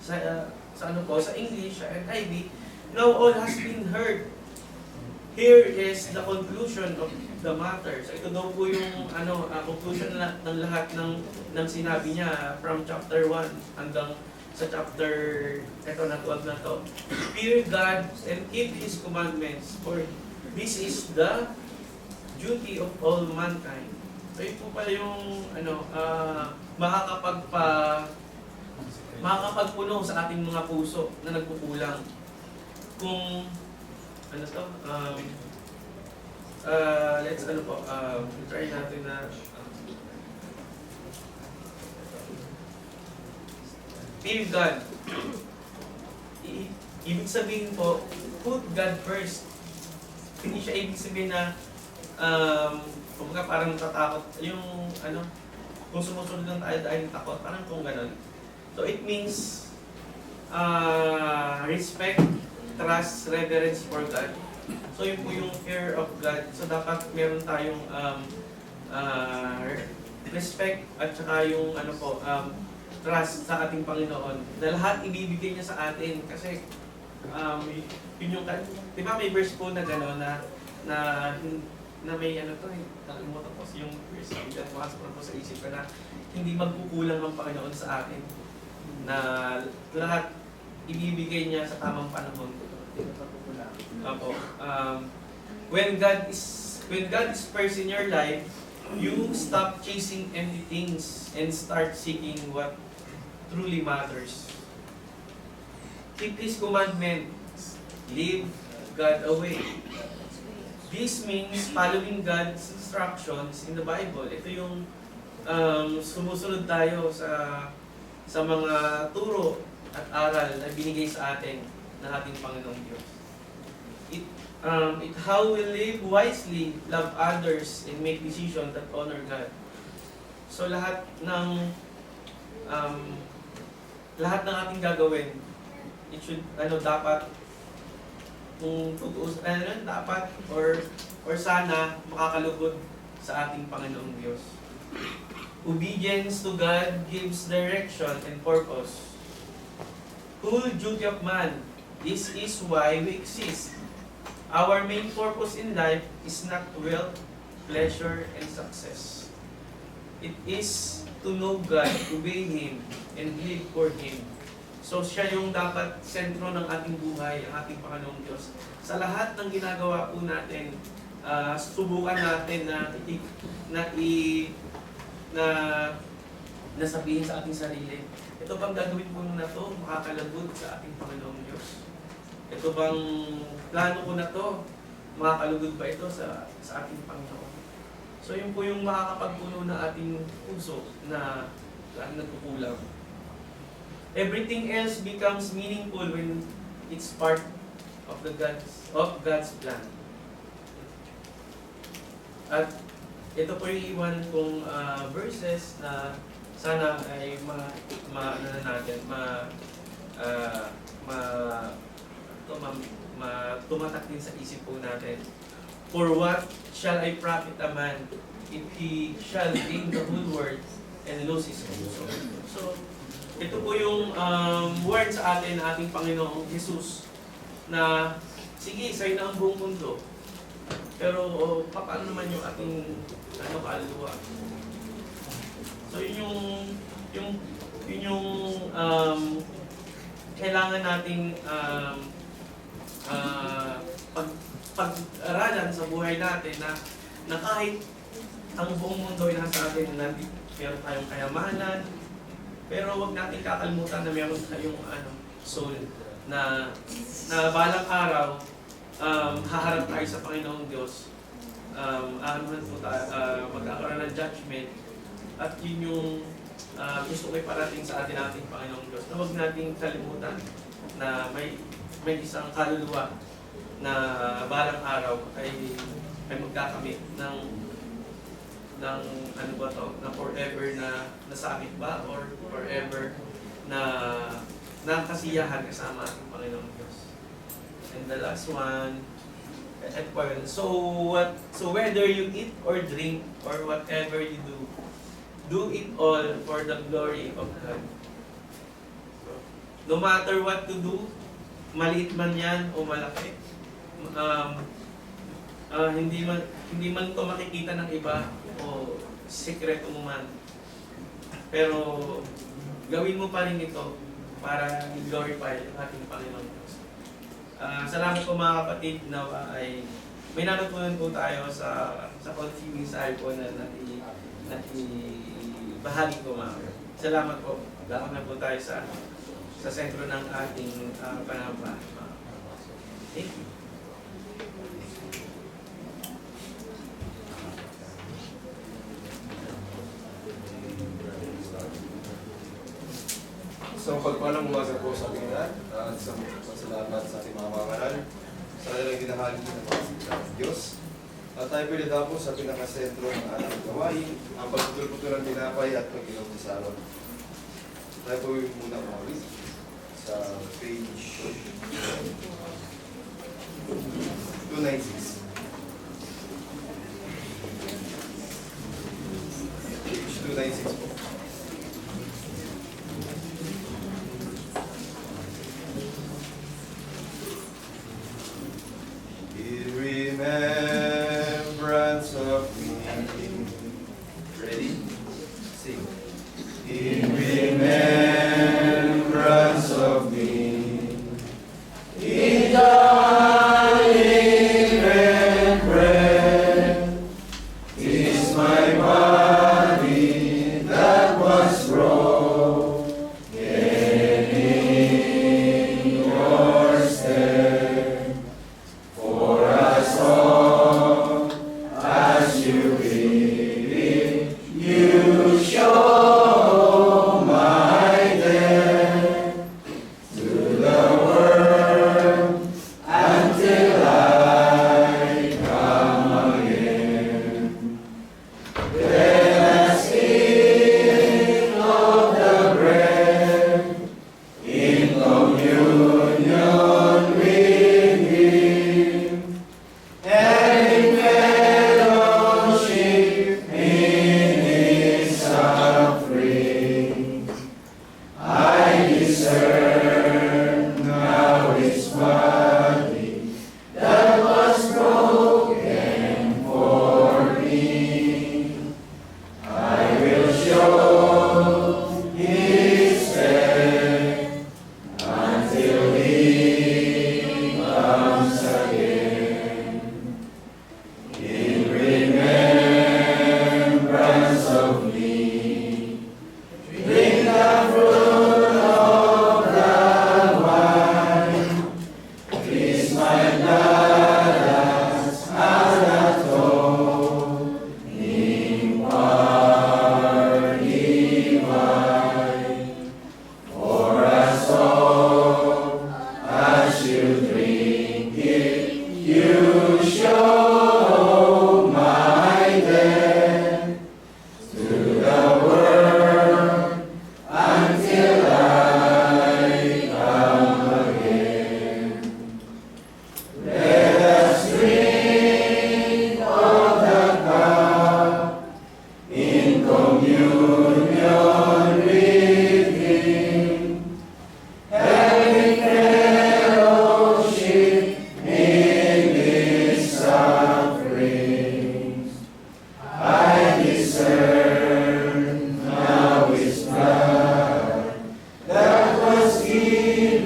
sa ano po, sa English, sa NIV, now all has been heard. Here is the conclusion of the matter. So ito daw po yung conclusion ng lahat ng sinabi niya from chapter 1 hanggang sa chapter ito na 12 na to. Fear God and keep His commandments, for this is the duty of all mankind. So ito po pala yung makakapagpuno sa ating mga puso na nagkukulang. Kung let's try natin na fear God. Ibig sabihin po, put God first. Hindi siya ibig sabihin na kumbaga parang natatakot yung kung sumusunod lang tayo dahil takot, parang kung gano'n. So it means respect, trust, reverence for God. So yun po yung fear of God. So dapat meron tayong respect at saka yung trust sa ating Panginoon. Na lahat ibibigay niya sa atin kasi yun yung, di ba may verse po na gano'n na may nakalimutan po yung verse na pumasok na po sa isip ko na hindi magkukulang ang Panginoon sa atin. Na lahat ibibigay niya sa tamang panahon. Opo. When God is first in your life, you stop chasing empty things and start seeking what truly matters. Keep His commandments. Leave God away. This means following God's instructions in the Bible. Ito yung sumusunod tayo sa mga turo at aral na binigay sa atin ng ating Panginoong Diyos. How we live wisely, love others, and make decisions that honor God. So lahat ng ating gagawin, it should dapat dapat or sana makakalugod sa ating Panginoong Diyos. Obedience to God gives direction and purpose. Whole duty of man. This is why we exist. Our main purpose in life is not wealth, pleasure, and success. It is to know God, obey Him, and live for Him. So siya yung dapat sentro ng ating buhay, ang ating Panginoong Diyos. Sa lahat ng ginagawa po natin, subukan natin na sabihin sa ating sarili, ito bang gagawin ko na to, makakalagod sa ating Panginoong Diyos? Ito bang plano ko na to, makakalugod ba ito sa ating Panginoon? So yun po yung makakapagpuno na ating puso na nagkukulang. Everything else becomes meaningful when it's part of God's plan. At ito po yung iwan kong verses na sana ay tumatak din sa isip po natin. For what shall I profit a man if he shall gain the whole world and lose his own soul? So, ito po yung word sa atin ng ating Panginoong Jesus na sige, sa'yo na ang buong mundo. Pero paano naman yung ating kaluluwa? So yun yung kailangan nating pag-aralan sa buhay natin na kahit ang buong mundo ay nasa atin na meron tayong kayamanan, pero wag natin kakalimutan na meron tayong soul na balang araw haharap tayo sa Panginoong Diyos. Magkakaroon ng judgment. At yun yung gusto ko iparating sa ating Panginoong Diyos. Na huwag nating kalimutan na may isang kaluluwa na balang araw ay magkakamit ng na forever na nasakit ba or forever na kasiyahan kasama ating Panginoong Diyos. And the last one, so whether you eat or drink or whatever you do it all for the glory of God. So, no matter what to do, maliit man yan o malaki, hindi man to makikita ng iba o sikreto mo man. Pero gawin mo pa rin ito para i-glorify yung ating Panginoon. Salamat po mga kapatid na ay may natutunan po tayo sa konting mensahe po na bahagi ko mga kapatid. Salamat po. Lakad na po tayo sa sentro ng ating panamba. Thank you. So, pagpalang umaga po sa ating lahat at sa salamat sa ating mga mangaral sa kanilang ginahali ng Diyos. At tayo pwede po sa pinakasentro ng ating gawain, ang pagputol-putol ng tinapay at pag-inom sa salon. So, tayo po muna kumawin sa page 296. Page 296 po. In remembrance of me. Ready? Sing. In remembrance of me. In dying and bread is my body that was broken in your stead. For as long as you live, you show my death to the world until I come again. Let us eat of the bread in communion with Him, and in fellowship in His suffering. I discern now His body that was broken for me. I will show His death until He comes again. In remembrance of me, drink the fruit of the vine. Kiss my blood as an atoning party wine. For as long as you drink it, you show my death to the world until I come again. Let us drink of the cup in communion with Him, having fellowship in His sufferings. I discern now His blood that was given